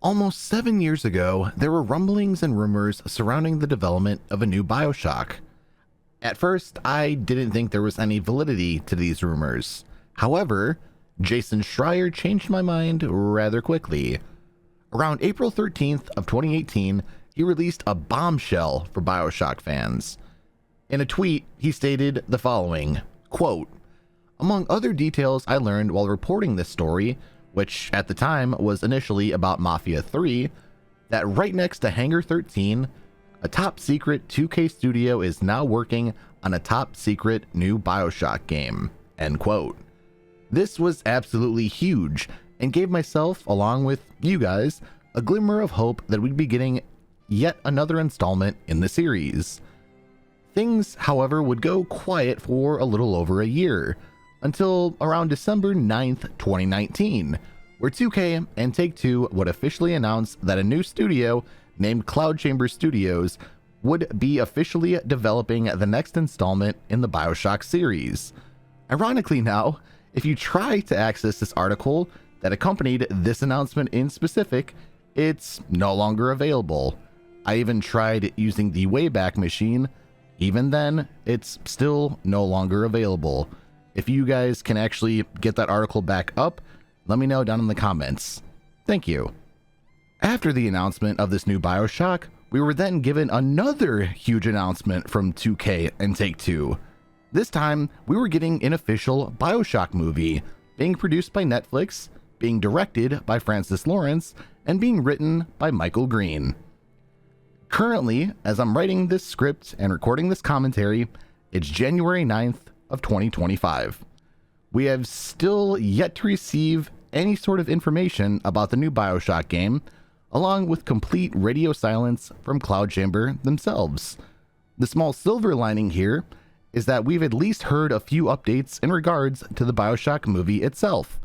Almost 7 years ago, there were rumblings and rumors surrounding the development of a new Bioshock. At first, I didn't think there was any validity to these rumors. However, Jason Schreier changed my mind rather quickly. Around April 13th of 2018, he released a bombshell for Bioshock fans. In a tweet, he stated the following, quote, "Among other details I learned while reporting this story, which at the time was initially about Mafia 3, that right next to Hangar 13, a top secret 2K studio is now working on a top secret new Bioshock game." End quote. This was absolutely huge and gave myself, along with you guys, a glimmer of hope that we'd be getting yet another installment in the series. Things, however, would go quiet for a little over a year, until around December 9th, 2019, where 2K and Take-Two would officially announce that a new studio named Cloud Chamber Studios would be officially developing the next installment in the Bioshock series. Ironically now, if you try to access this article that accompanied this announcement in specific, it's no longer available. I even tried using the Wayback Machine. Even then, it's still no longer available. If you guys can actually get that article back up, let me know down in the comments. Thank you. After the announcement of this new Bioshock, we were then given another huge announcement from 2K and Take-Two. This time, we were getting an official Bioshock movie, being produced by Netflix, being directed by Francis Lawrence, and being written by Michael Green. Currently, as I'm writing this script and recording this commentary, it's January 9th of 2025. We have still yet to receive any sort of information about the new Bioshock game, along with complete radio silence from Cloud Chamber themselves. The small silver lining here is that we've at least heard a few updates in regards to the Bioshock movie itself.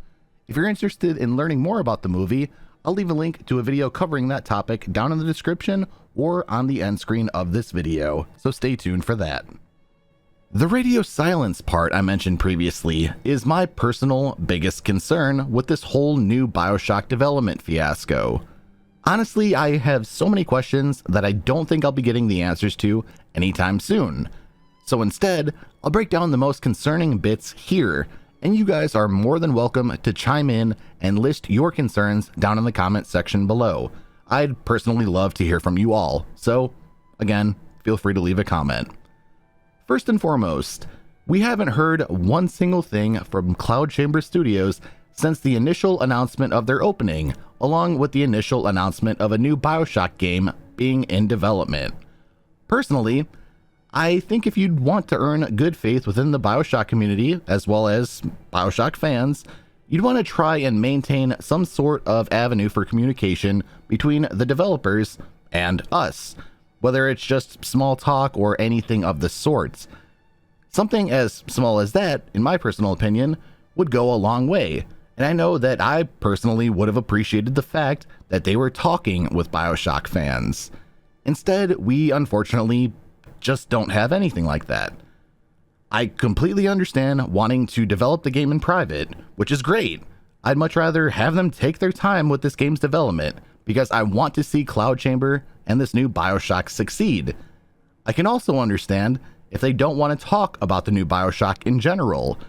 If you're interested in learning more about the movie, I'll leave a link to a video covering that topic down in the description or on the end screen of this video, so stay tuned for that. The radio silence part I mentioned previously is my personal biggest concern with this whole new Bioshock development fiasco. Honestly, I have so many questions that I don't think I'll be getting the answers to anytime soon. So instead, I'll break down the most concerning bits here, and you guys are more than welcome to chime in and list your concerns down in the comment section below. I'd personally love to hear from you all, so again, feel free to leave a comment. First and foremost, we haven't heard one single thing from Cloud Chamber Studios since the initial announcement of their opening, along with the initial announcement of a new Bioshock game being in development. Personally, I think if you'd want to earn good faith within the Bioshock community, as well as Bioshock fans, you'd want to try and maintain some sort of avenue for communication between the developers and us, whether it's just small talk or anything of the sort. Something as small as that, in my personal opinion, would go a long way, and I know that I personally would have appreciated the fact that they were talking with Bioshock fans. Instead, we unfortunately just don't have anything like that. I completely understand wanting to develop the game in private, which is great. I'd much rather have them take their time with this game's development, because I want to see Cloud Chamber and this new Bioshock succeed. I can also understand if they don't want to talk about the new Bioshock in general.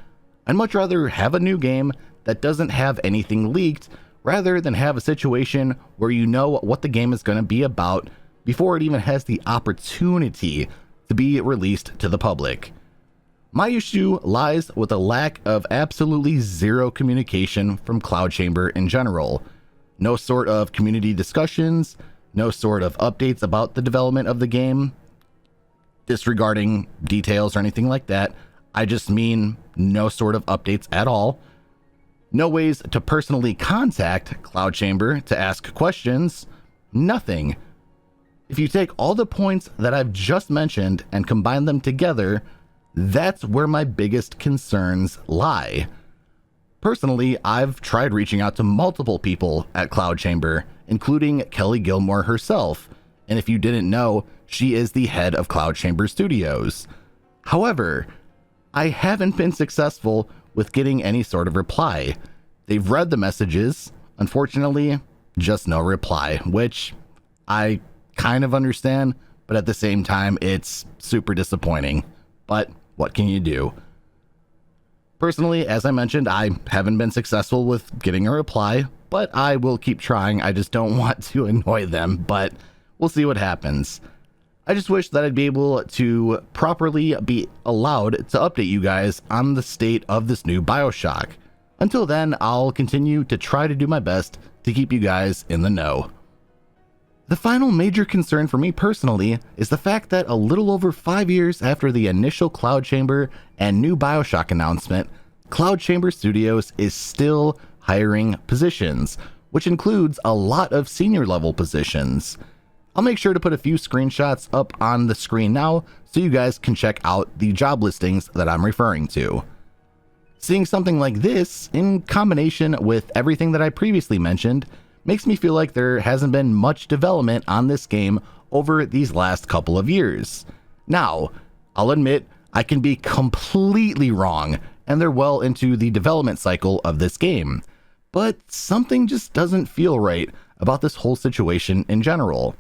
I'd much rather have a new game that doesn't have anything leaked, rather than have a situation where you know what the game is going to be about before it even has the opportunity to be released to the public. My issue lies with a lack of absolutely zero communication from Cloud Chamber in general. No sort of community discussions, no sort of updates about the development of the game, disregarding details or anything like that. I just mean no sort of updates at all. No ways to personally contact Cloud Chamber to ask questions. Nothing. If you take all the points that I've just mentioned and combine them together, that's where my biggest concerns lie. Personally, I've tried reaching out to multiple people at Cloud Chamber, including Kelly Gilmore herself, and if you didn't know, she is the head of Cloud Chamber Studios. However, I haven't been successful with getting any sort of reply. They've read the messages. Unfortunately, just no reply, which I kind of understand, but at the same time, it's super disappointing. But what can you do? Personally, as I mentioned, I haven't been successful with getting a reply, but I will keep trying. I just don't want to annoy them, but we'll see what happens. I just wish that I'd be able to properly be allowed to update you guys on the state of this new Bioshock. Until then, I'll continue to try to do my best to keep you guys in the know. The final major concern for me personally is the fact that a little over 5 years after the initial Cloud Chamber and new Bioshock announcement, Cloud Chamber Studios is still hiring positions, which includes a lot of senior level positions. I'll make sure to put a few screenshots up on the screen now so you guys can check out the job listings that I'm referring to. Seeing something like this, in combination with everything that I previously mentioned, makes me feel like there hasn't been much development on this game over these last couple of years. Now, I'll admit I can be completely wrong, and they're well into the development cycle of this game, but something just doesn't feel right about this whole situation in general.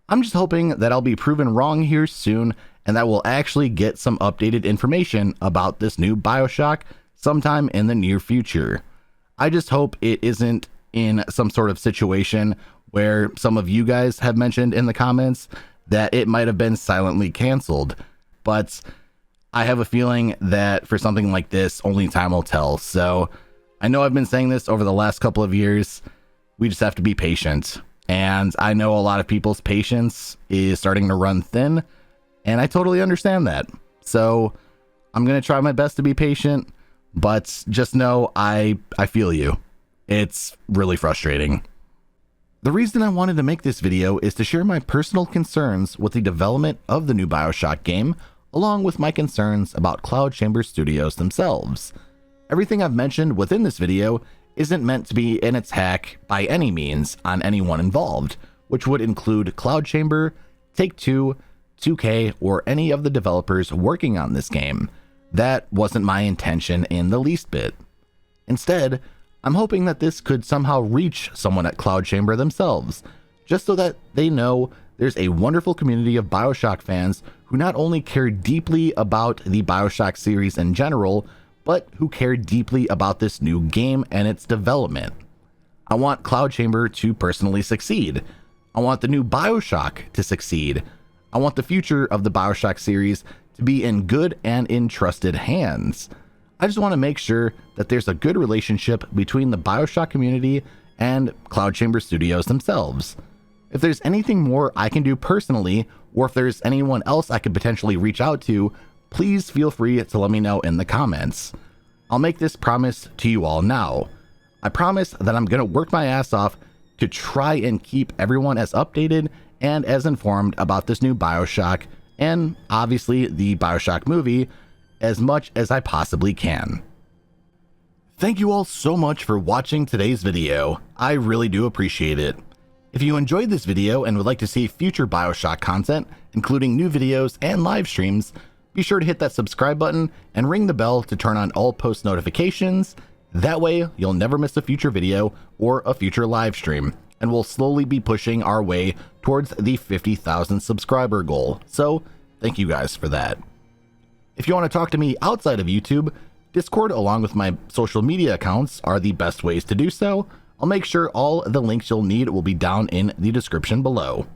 I'm just hoping that I'll be proven wrong here soon, and that we'll actually get some updated information about this new Bioshock sometime in the near future. I just hope it isn't in some sort of situation where some of you guys have mentioned in the comments that it might have been silently canceled, but I have a feeling that for something like this, only time will tell. So I know I've been saying this over the last couple of years. We just have to be patient. And I know a lot of people's patience is starting to run thin, and I totally understand that. So I'm going to try my best to be patient, but just know I feel you. It's really frustrating. The reason I wanted to make this video is to share my personal concerns with the development of the new Bioshock game, along with my concerns about Cloud Chamber Studios themselves. Everything I've mentioned within this video isn't meant to be an attack by any means on anyone involved, which would include Cloud Chamber, Take-Two, 2K, or any of the developers working on this game. That wasn't my intention in the least bit. Instead, I'm hoping that this could somehow reach someone at Cloud Chamber themselves, just so that they know there's a wonderful community of Bioshock fans who not only care deeply about the Bioshock series in general, but who care deeply about this new game and its development. I want Cloud Chamber to personally succeed. I want the new Bioshock to succeed. I want the future of the Bioshock series to be in good and in trusted hands. I just want to make sure that there's a good relationship between the Bioshock community and Cloud Chamber Studios themselves. If there's anything more I can do personally, or if there's anyone else I could potentially reach out to, please feel free to let me know in the comments. I'll make this promise to you all now. I promise that I'm going to work my ass off to try and keep everyone as updated and as informed about this new Bioshock, and obviously the Bioshock movie, as much as I possibly can. Thank you all so much for watching today's video. I really do appreciate it. If you enjoyed this video and would like to see future Bioshock content, including new videos and live streams, be sure to hit that subscribe button and ring the bell to turn on all post notifications. That way, you'll never miss a future video or a future live stream, and we'll slowly be pushing our way towards the 50,000 subscriber goal. So, thank you guys for that. If you want to talk to me outside of YouTube, Discord along with my social media accounts are the best ways to do so. I'll make sure all the links you'll need will be down in the description below.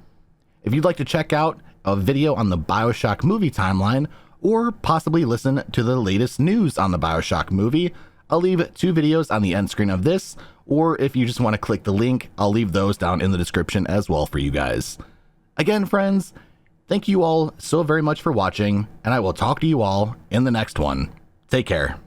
If you'd like to check out a video on the Bioshock movie timeline, or possibly listen to the latest news on the Bioshock movie, I'll leave 2 videos on the end screen of this, or if you just want to click the link, I'll leave those down in the description as well for you guys. Again, friends, thank you all so very much for watching, and I will talk to you all in the next one. Take care.